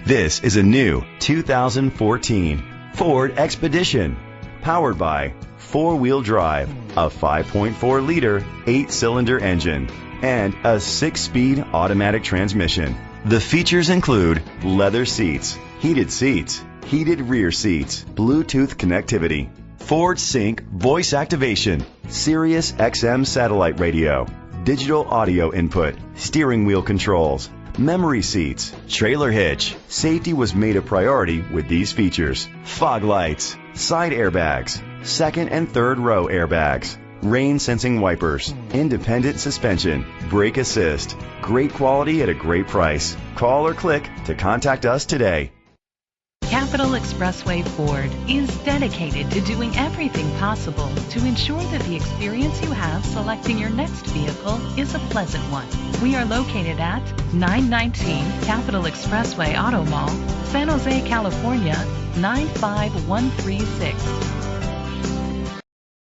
This is a new 2014 Ford Expedition, powered by four-wheel drive, a 5.4-liter, 8-cylinder engine, and a 6-speed automatic transmission. The features include leather seats, heated rear seats, Bluetooth connectivity, Ford Sync voice activation, Sirius XM satellite radio, digital audio input, steering wheel controls, memory seats, trailer hitch. Safety was made a priority with these features: fog lights, side airbags, second and third row airbags, rain sensing wipers, independent suspension, brake assist. Great quality at a great price. Call or click to contact us today. Capital Expressway Ford is dedicated to doing everything possible to ensure that the experience you have selecting your next vehicle is a pleasant one. We are located at 919 Capital Expressway Auto Mall, San Jose, California, 95136.